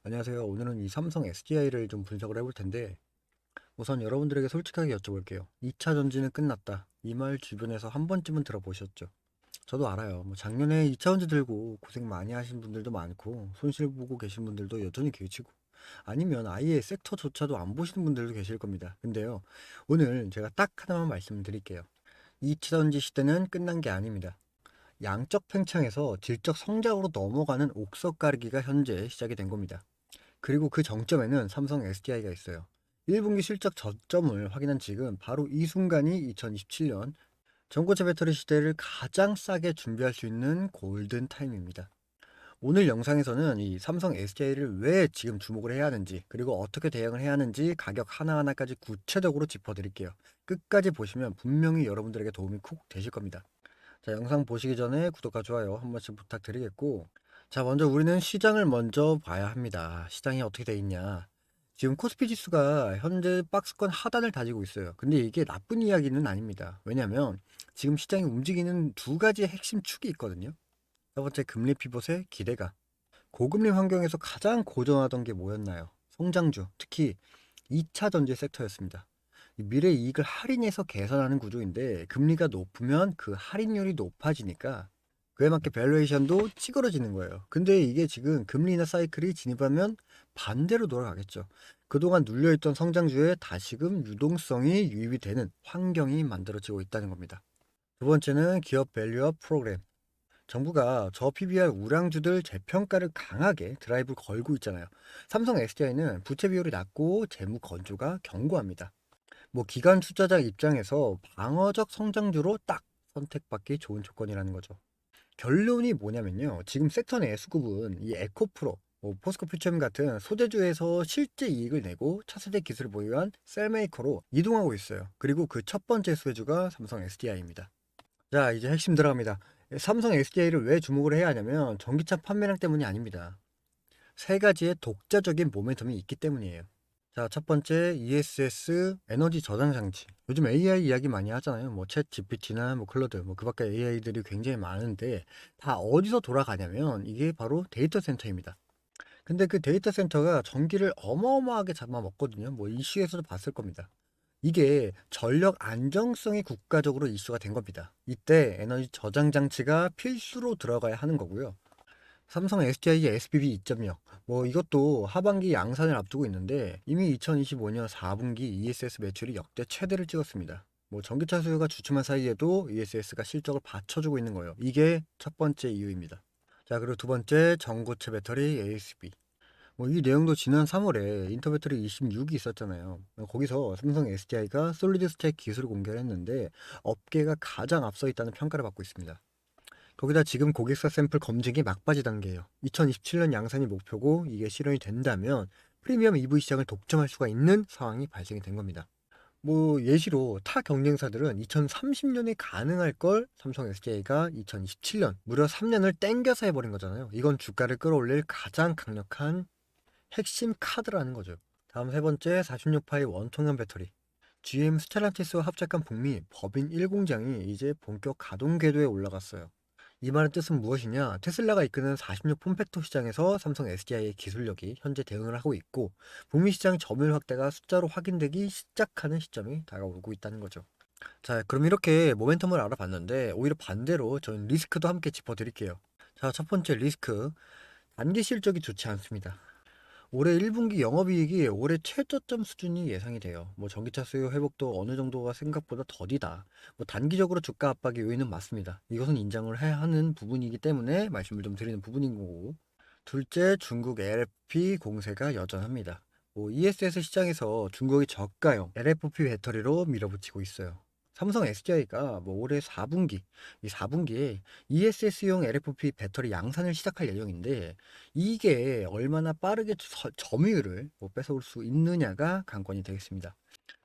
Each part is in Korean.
안녕하세요. 오늘은 이 삼성 SDI를 좀 분석을 해볼 텐데, 우선 여러분들에게 솔직하게 여쭤볼게요. 2차 전지는 끝났다. 이 말 주변에서 한 번쯤은 들어보셨죠? 저도 알아요. 뭐 작년에 2차 전지 들고 고생 많이 하신 분들도 많고, 손실 보고 계신 분들도 여전히 계시고, 아니면 아예 섹터조차도 안 보시는 분들도 계실 겁니다. 근데요, 오늘 제가 딱 하나만 말씀드릴게요. 2차 전지 시대는 끝난 게 아닙니다. 양적 팽창에서 질적 성장으로 넘어가는 옥석 가르기가 현재 시작이 된 겁니다. 그리고 그 정점에는 삼성 SDI가 있어요. 1분기 실적 저점을 확인한 지금 바로 이 순간이 2027년 전고체 배터리 시대를 가장 싸게 준비할 수 있는 골든 타임입니다. 오늘 영상에서는 이 삼성 SDI를 왜 지금 주목을 해야 하는지, 그리고 어떻게 대응을 해야 하는지 가격 하나하나까지 구체적으로 짚어드릴게요. 끝까지 보시면 분명히 여러분들에게 도움이 콕 되실 겁니다. 자, 영상 보시기 전에 구독과 좋아요 한 번씩 부탁드리겠고, 자, 먼저 우리는 시장을 먼저 봐야 합니다. 시장이 어떻게 돼 있냐. 지금 코스피 지수가 현재 박스권 하단을 다지고 있어요. 근데 이게 나쁜 이야기는 아닙니다. 왜냐면 지금 시장이 움직이는 두 가지의 핵심 축이 있거든요. 첫 번째, 금리 피봇의 기대감. 고금리 환경에서 가장 고전하던 게 뭐였나요? 성장주, 특히 2차 전지 섹터였습니다. 미래 이익을 할인해서 계산하는 구조인데, 금리가 높으면 그 할인율이 높아지니까 그에 맞게 밸류에이션도 찌그러지는 거예요. 근데 이게 지금 금리 인하 사이클이 진입하면 반대로 돌아가겠죠. 그동안 눌려있던 성장주에 다시금 유동성이 유입이 되는 환경이 만들어지고 있다는 겁니다. 두 번째는 기업 밸류업 프로그램. 정부가 저 PBR 우량주들 재평가를 강하게 드라이브 걸고 있잖아요. 삼성 SDI는 부채 비율이 낮고 재무 건조가 견고합니다. 뭐 기관 투자자 입장에서 방어적 성장주로 딱 선택받기 좋은 조건이라는 거죠. 결론이 뭐냐면요. 지금 섹터 내 수급은 이 에코프로, 뭐 포스코 퓨처엠 같은 소재주에서 실제 이익을 내고 차세대 기술을 보유한 셀메이커로 이동하고 있어요. 그리고 그 첫 번째 수혜주가 삼성 SDI입니다. 자, 이제 핵심 들어갑니다. 삼성 SDI를 왜 주목을 해야 하냐면 전기차 판매량 때문이 아닙니다. 세 가지의 독자적인 모멘텀이 있기 때문이에요. 자, 첫 번째, ESS 에너지 저장 장치. 요즘 AI 이야기 많이 하잖아요. 뭐 챗 GPT나 뭐 클로드, 뭐 그 밖에 AI들이 굉장히 많은데 다 어디서 돌아가냐면 이게 바로 데이터 센터입니다. 근데 그 데이터 센터가 전기를 어마어마하게 잡아먹거든요. 뭐 이슈에서도 봤을 겁니다. 이게 전력 안정성이 국가적으로 이슈가 된 겁니다. 이때 에너지 저장 장치가 필수로 들어가야 하는 거고요. 삼성 SDI SPB 2.0 뭐 이것도 하반기 양산을 앞두고 있는데 이미 2025년 4분기 ESS 매출이 역대 최대를 찍었습니다. 뭐 전기차 수요가 주춤한 사이에도 ESS가 실적을 받쳐주고 있는 거예요. 이게 첫 번째 이유입니다. 자, 그리고 두 번째, 전고체 배터리 ASB. 뭐 이 내용도 지난 3월에 인터배터리 26이 있었잖아요. 거기서 삼성 SDI가 솔리드 스택 기술을 공개를 했는데 업계가 가장 앞서 있다는 평가를 받고 있습니다. 거기다 지금 고객사 샘플 검증이 막바지 단계예요. 2027년 양산이 목표고 이게 실현이 된다면 프리미엄 EV 시장을 독점할 수가 있는 상황이 발생이 된 겁니다. 뭐 예시로 타 경쟁사들은 2030년에 가능할 걸 삼성 SDI가 2027년 무려 3년을 땡겨서 해버린 거잖아요. 이건 주가를 끌어올릴 가장 강력한 핵심 카드라는 거죠. 다음 세 번째, 46파이 원통형 배터리. GM 스텔란티스와 합작한 북미 법인 1공장이 이제 본격 가동 궤도에 올라갔어요. 이 말의 뜻은 무엇이냐? 테슬라가 이끄는 46 폼팩터 시장에서 삼성 SDI의 기술력이 현재 대응을 하고 있고, 북미 시장 점유율 확대가 숫자로 확인되기 시작하는 시점이 다가오고 있다는 거죠. 자, 그럼 이렇게 모멘텀을 알아봤는데, 오히려 반대로 저는 리스크도 함께 짚어드릴게요. 자, 첫 번째 리스크. 단기 실적이 좋지 않습니다. 올해 1분기 영업이익이 올해 최저점 수준이 예상이 돼요. 뭐 전기차 수요 회복도 어느 정도가 생각보다 더디다. 뭐 단기적으로 주가 압박의 요인은 맞습니다. 이것은 인정을 해야 하는 부분이기 때문에 말씀을 좀 드리는 부분인 거고. 둘째, 중국 LFP 공세가 여전합니다. 뭐 ESS 시장에서 중국이 저가형 LFP 배터리로 밀어붙이고 있어요. 삼성 SDI가 뭐 올해 4분기, 이 4분기에 ESS용 LFP 배터리 양산을 시작할 예정인데 이게 얼마나 빠르게 점유율을 뭐 뺏어올 수 있느냐가 관건이 되겠습니다.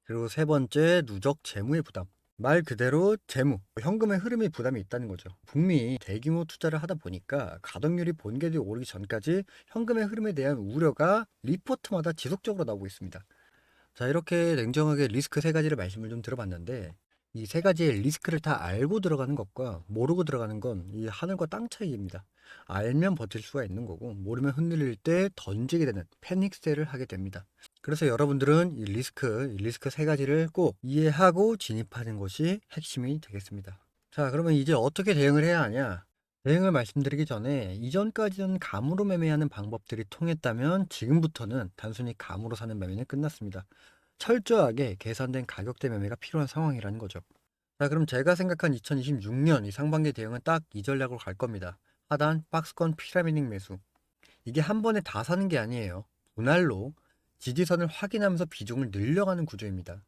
그리고 세 번째, 누적 재무의 부담. 말 그대로 재무, 현금의 흐름에 부담이 있다는 거죠. 북미 대규모 투자를 하다 보니까 가동률이 본궤도에 오르기 전까지 현금의 흐름에 대한 우려가 리포트마다 지속적으로 나오고 있습니다. 자, 이렇게 냉정하게 리스크 세 가지를 말씀을 좀 들어봤는데 이 세 가지의 리스크를 다 알고 들어가는 것과 모르고 들어가는 건 이 하늘과 땅 차이입니다. 알면 버틸 수가 있는 거고 모르면 흔들릴 때 던지게 되는 패닉셀을 하게 됩니다. 그래서 여러분들은 이 리스크 세 가지를 꼭 이해하고 진입하는 것이 핵심이 되겠습니다. 자, 그러면 이제 어떻게 대응을 해야 하냐? 대응을 말씀드리기 전에 이전까지는 감으로 매매하는 방법들이 통했다면 지금부터는 단순히 감으로 사는 매매는 끝났습니다. 철저하게 계산된 가격대 매매가 필요한 상황이라는 거죠. 자, 그럼 제가 생각한 2026년 이 상반기 대응은 딱 이 전략으로 갈 겁니다. 하단 박스권 피라미딩 매수. 이게 한 번에 다 사는 게 아니에요. 분할로 지지선을 확인하면서 비중을 늘려가는 구조입니다.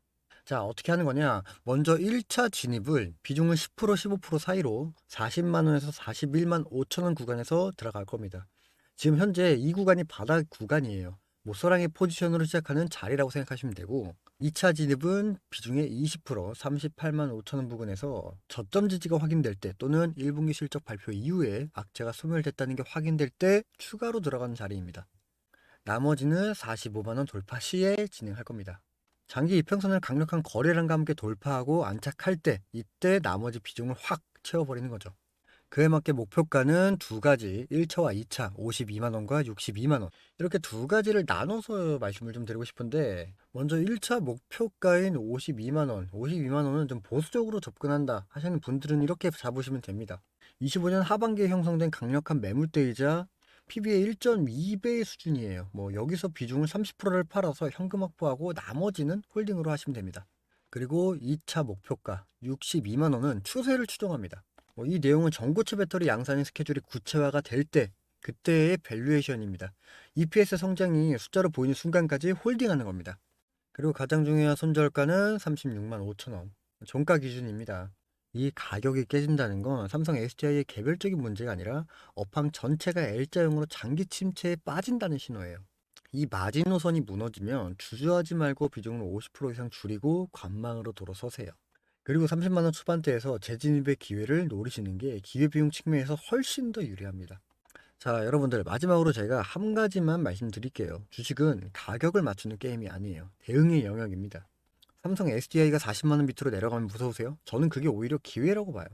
자, 어떻게 하는 거냐? 먼저 1차 진입을 비중을 10% 15% 사이로 40만 원에서 41만 5천 원 구간에서 들어갈 겁니다. 지금 현재 이 구간이 바닥 구간이에요. 모서랑의 포지션으로 시작하는 자리라고 생각하시면 되고 2차 진입은 비중의 20% 38만 5천 원 부근에서 저점 지지가 확인될 때 또는 1분기 실적 발표 이후에 악재가 소멸됐다는 게 확인될 때 추가로 들어가는 자리입니다. 나머지는 45만 원 돌파 시에 진행할 겁니다. 장기 이평선을 강력한 거래량과 함께 돌파하고 안착할 때 이때 나머지 비중을 확 채워버리는 거죠. 그에 맞게 목표가는 두 가지 1차와 2차 52만 원과 62만 원 이렇게 두 가지를 나눠서 말씀을 좀 드리고 싶은데 먼저 1차 목표가인 52만 원 52만 원은 좀 보수적으로 접근한다 하시는 분들은 이렇게 잡으시면 됩니다. 25년 하반기에 형성된 강력한 매물대이자 PB의 1.2배 수준이에요. 뭐 여기서 비중을 30%를 팔아서 현금 확보하고 나머지는 홀딩으로 하시면 됩니다. 그리고 2차 목표가 62만 원은 추세를 추종합니다. 이 내용은 전고체 배터리 양산의 스케줄이 구체화가 될 때 그때의 밸류에이션입니다. EPS 성장이 숫자로 보이는 순간까지 홀딩하는 겁니다. 그리고 가장 중요한 손절가는 36만 5천 원. 종가 기준입니다. 이 가격이 깨진다는 건 삼성 SDI의 개별적인 문제가 아니라 업황 전체가 L자형으로 장기 침체에 빠진다는 신호예요. 이 마지노선이 무너지면 주저하지 말고 비중을 50% 이상 줄이고 관망으로 돌아서세요. 그리고 30만 원 초반대에서 재진입의 기회를 노리시는 게 기회비용 측면에서 훨씬 더 유리합니다. 자, 여러분들 마지막으로 제가 한 가지만 말씀드릴게요. 주식은 가격을 맞추는 게임이 아니에요. 대응의 영역입니다. 삼성 SDI가 40만 원 밑으로 내려가면 무서우세요? 저는 그게 오히려 기회라고 봐요.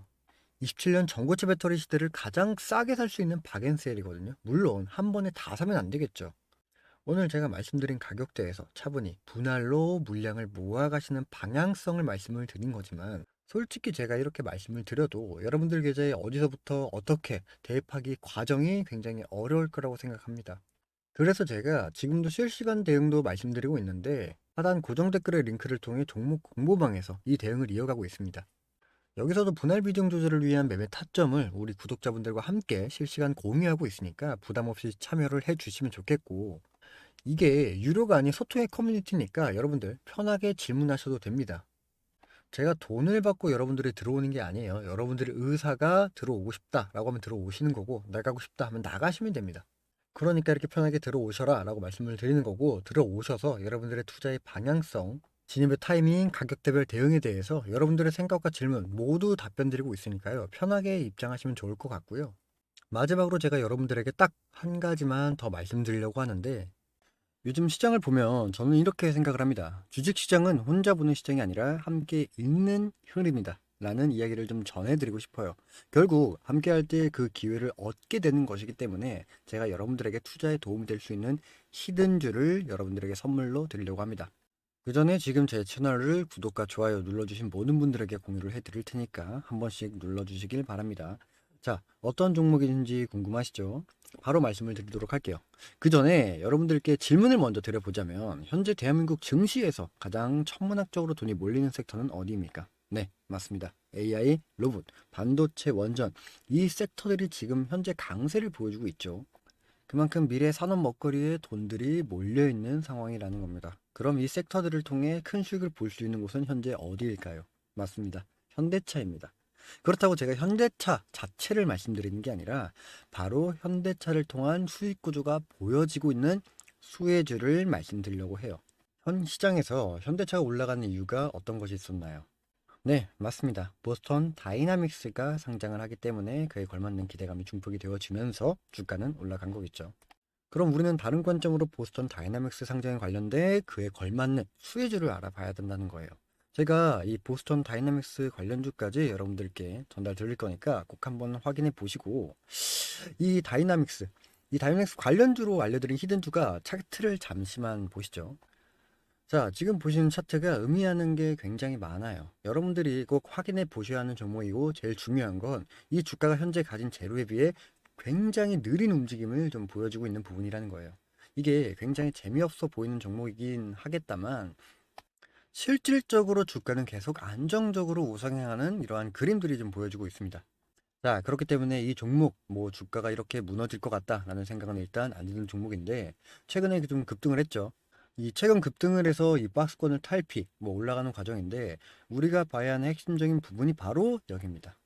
27년 전고체 배터리 시대를 가장 싸게 살 수 있는 박앤셀이거든요. 물론 한 번에 다 사면 안 되겠죠. 오늘 제가 말씀드린 가격대에서 차분히 분할로 물량을 모아가시는 방향성을 말씀을 드린 거지만 솔직히 제가 이렇게 말씀을 드려도 여러분들 계좌에 어디서부터 어떻게 대입하기 과정이 굉장히 어려울 거라고 생각합니다. 그래서 제가 지금도 실시간 대응도 말씀드리고 있는데 하단 고정 댓글의 링크를 통해 종목 공모방에서 이 대응을 이어가고 있습니다. 여기서도 분할 비중 조절을 위한 매매 타점을 우리 구독자분들과 함께 실시간 공유하고 있으니까 부담 없이 참여를 해주시면 좋겠고 이게 유료가 아닌 소통의 커뮤니티니까 여러분들 편하게 질문하셔도 됩니다. 제가 돈을 받고 여러분들이 들어오는 게 아니에요. 여러분들의 의사가 들어오고 싶다라고 하면 들어오시는 거고 나가고 싶다 하면 나가시면 됩니다. 그러니까 이렇게 편하게 들어오셔라 라고 말씀을 드리는 거고 들어오셔서 여러분들의 투자의 방향성, 진입의 타이밍, 가격대별 대응에 대해서 여러분들의 생각과 질문 모두 답변 드리고 있으니까요. 편하게 입장하시면 좋을 것 같고요. 마지막으로 제가 여러분들에게 딱 한 가지만 더 말씀드리려고 하는데 요즘 시장을 보면 저는 이렇게 생각을 합니다. 주식시장은 혼자 보는 시장이 아니라 함께 읽는 흐름이다 라는 이야기를 좀 전해드리고 싶어요. 결국 함께 할 때 그 기회를 얻게 되는 것이기 때문에 제가 여러분들에게 투자에 도움이 될 수 있는 히든줄을 여러분들에게 선물로 드리려고 합니다. 그 전에 지금 제 채널을 구독과 좋아요 눌러주신 모든 분들에게 공유를 해드릴 테니까 한 번씩 눌러주시길 바랍니다. 자, 어떤 종목인지 궁금하시죠? 바로 말씀을 드리도록 할게요. 그 전에 여러분들께 질문을 먼저 드려보자면 현재 대한민국 증시에서 가장 천문학적으로 돈이 몰리는 섹터는 어디입니까? 네, 맞습니다. AI, 로봇, 반도체, 원전 이 섹터들이 지금 현재 강세를 보여주고 있죠. 그만큼 미래 산업 먹거리에 돈들이 몰려있는 상황이라는 겁니다. 그럼 이 섹터들을 통해 큰 수익을 볼 수 있는 곳은 현재 어디일까요? 맞습니다. 현대차입니다. 그렇다고 제가 현대차 자체를 말씀드리는 게 아니라 바로 현대차를 통한 수익 구조가 보여지고 있는 수혜주를 말씀드리려고 해요. 현 시장에서 현대차가 올라가는 이유가 어떤 것이 있었나요? 네, 맞습니다. 보스턴 다이나믹스가 상장을 하기 때문에 그에 걸맞는 기대감이 증폭이 되어지면서 주가는 올라간 거겠죠. 그럼 우리는 다른 관점으로 보스턴 다이나믹스 상장에 관련돼 그에 걸맞는 수혜주를 알아봐야 된다는 거예요. 제가 이 보스턴 다이나믹스 관련주까지 여러분들께 전달 드릴 거니까 꼭 한번 확인해 보시고, 이 다이나믹스, 이 다이나믹스 관련주로 알려드린 히든주가 차트를 잠시만 보시죠. 자, 지금 보시는 차트가 의미하는 게 굉장히 많아요. 여러분들이 꼭 확인해 보셔야 하는 종목이고, 제일 중요한 건 이 주가가 현재 가진 재료에 비해 굉장히 느린 움직임을 좀 보여주고 있는 부분이라는 거예요. 이게 굉장히 재미없어 보이는 종목이긴 하겠다만, 실질적으로 주가는 계속 안정적으로 우상향하는 이러한 그림들이 좀 보여주고 있습니다. 자, 그렇기 때문에 이 종목, 뭐 주가가 이렇게 무너질 것 같다라는 생각은 일단 안 드는 종목인데, 최근에 좀 급등을 했죠. 이 최근 급등을 해서 이 박스권을 탈피, 뭐 올라가는 과정인데, 우리가 봐야 하는 핵심적인 부분이 바로 여기입니다.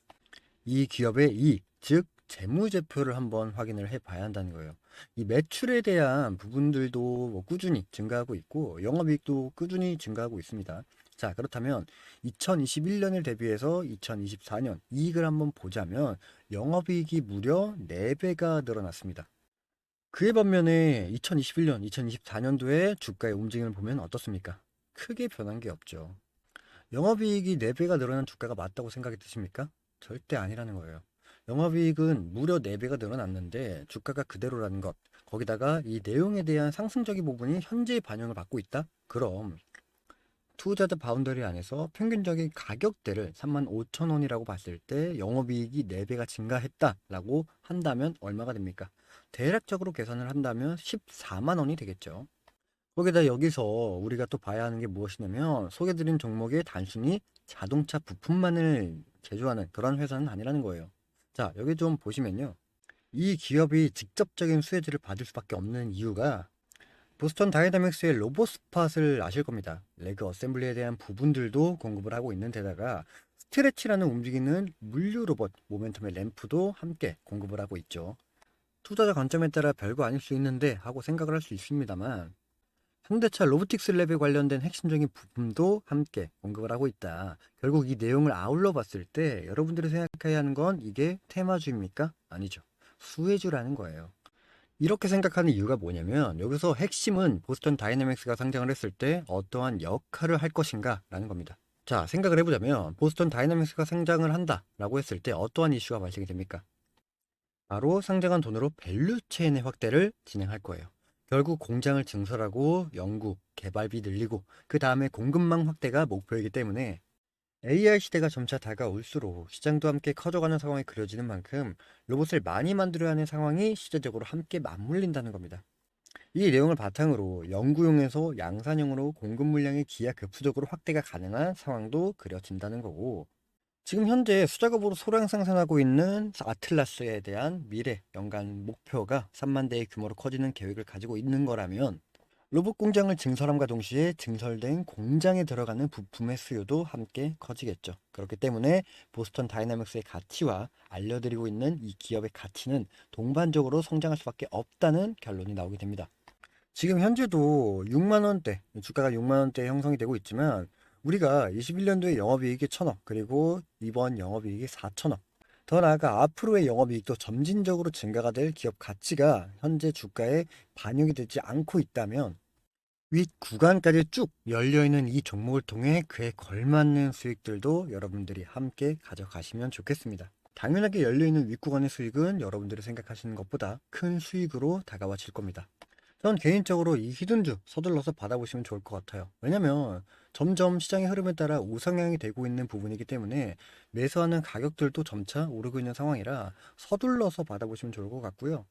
이 기업의 이익, 즉 재무제표를 한번 확인을 해 봐야 한다는 거예요. 이 매출에 대한 부분들도 뭐 꾸준히 증가하고 있고, 영업이익도 꾸준히 증가하고 있습니다. 자, 그렇다면 2021년을 대비해서 2024년 이익을 한번 보자면 영업이익이 무려 4배가 늘어났습니다. 그에 반면에 2021년, 2024년도에 주가의 움직임을 보면 어떻습니까? 크게 변한 게 없죠. 영업이익이 4배가 늘어난 주가가 맞다고 생각이 드십니까? 절대 아니라는 거예요. 영업이익은 무려 4배가 늘어났는데 주가가 그대로라는 것. 거기다가 이 내용에 대한 상승적인 부분이 현재 반영을 받고 있다? 그럼 투자자 바운더리 안에서 평균적인 가격대를 35,000원이라고 봤을 때 영업이익이 4배가 증가했다라고 한다면 얼마가 됩니까? 대략적으로 계산을 한다면 14만 원이 되겠죠. 거기다 여기서 우리가 또 봐야 하는 게 무엇이냐면 소개드린 종목에 단순히 자동차 부품만을 제조하는 그런 회사는 아니라는 거예요. 자, 여기 좀 보시면요. 이 기업이 직접적인 수혜주를 받을 수밖에 없는 이유가 보스턴 다이나믹스의 로보스팟을 아실 겁니다. 레그 어셈블리에 대한 부분들도 공급을 하고 있는 데다가 스트레치라는 움직이는 물류 로봇 모멘텀의 램프도 함께 공급을 하고 있죠. 투자자 관점에 따라 별거 아닐 수 있는데 하고 생각을 할 수 있습니다만 현대차 로보틱스 랩에 관련된 핵심적인 부품도 함께 공급을 하고 있다. 결국 이 내용을 아울러 봤을 때 여러분들이 생각해야 하는 건 이게 테마주입니까? 아니죠. 수혜주라는 거예요. 이렇게 생각하는 이유가 뭐냐면 여기서 핵심은 보스턴 다이내믹스가 상장을 했을 때 어떠한 역할을 할 것인가 라는 겁니다. 자, 생각을 해보자면 보스턴 다이내믹스가 상장을 한다 라고 했을 때 어떠한 이슈가 발생이 됩니까? 바로 상장한 돈으로 밸류 체인의 확대를 진행할 거예요. 결국 공장을 증설하고 연구, 개발비 늘리고 그 다음에 공급망 확대가 목표이기 때문에 AI 시대가 점차 다가올수록 시장도 함께 커져가는 상황이 그려지는 만큼 로봇을 많이 만들어야 하는 상황이 시대적으로 함께 맞물린다는 겁니다. 이 내용을 바탕으로 연구용에서 양산형으로 공급 물량이 기하급수적으로 확대가 가능한 상황도 그려진다는 거고, 지금 현재 수작업으로 소량 생산하고 있는 아틀라스에 대한 미래 연간 목표가 3만 대의 규모로 커지는 계획을 가지고 있는 거라면 로봇 공장을 증설함과 동시에 증설된 공장에 들어가는 부품의 수요도 함께 커지겠죠. 그렇기 때문에 보스턴 다이나믹스의 가치와 알려드리고 있는 이 기업의 가치는 동반적으로 성장할 수밖에 없다는 결론이 나오게 됩니다. 지금 현재도 6만 원대, 주가가 6만 원대에 형성이 되고 있지만 우리가 21년도에 영업이익이 1,000억, 그리고 이번 영업이익이 4,000억. 더 나아가 앞으로의 영업이익도 점진적으로 증가가 될 기업 가치가 현재 주가에 반영이 되지 않고 있다면 윗 구간까지 쭉 열려있는 이 종목을 통해 그에 걸맞는 수익들도 여러분들이 함께 가져가시면 좋겠습니다. 당연하게 열려있는 윗구간의 수익은 여러분들이 생각하시는 것보다 큰 수익으로 다가와질 겁니다. 전 개인적으로 이 히든주 서둘러서 받아보시면 좋을 것 같아요. 왜냐면 점점 시장의 흐름에 따라 우상향이 되고 있는 부분이기 때문에 매수하는 가격들도 점차 오르고 있는 상황이라 서둘러서 받아보시면 좋을 것 같고요.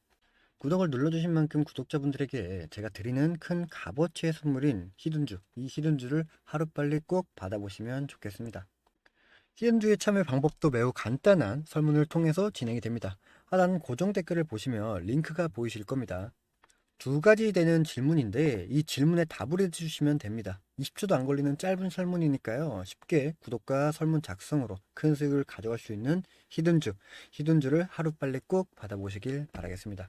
구독을 눌러주신 만큼 구독자분들에게 제가 드리는 큰 값어치의 선물인 히든주, 이 히든주를 하루빨리 꼭 받아보시면 좋겠습니다. 히든주의 참여 방법도 매우 간단한 설문을 통해서 진행이 됩니다. 하단 고정 댓글을 보시면 링크가 보이실 겁니다. 두 가지 되는 질문인데 이 질문에 답을 해주시면 됩니다. 20초도 안 걸리는 짧은 설문이니까요. 쉽게 구독과 설문 작성으로 큰 수익을 가져갈 수 있는 히든주를 하루빨리 꼭 받아보시길 바라겠습니다.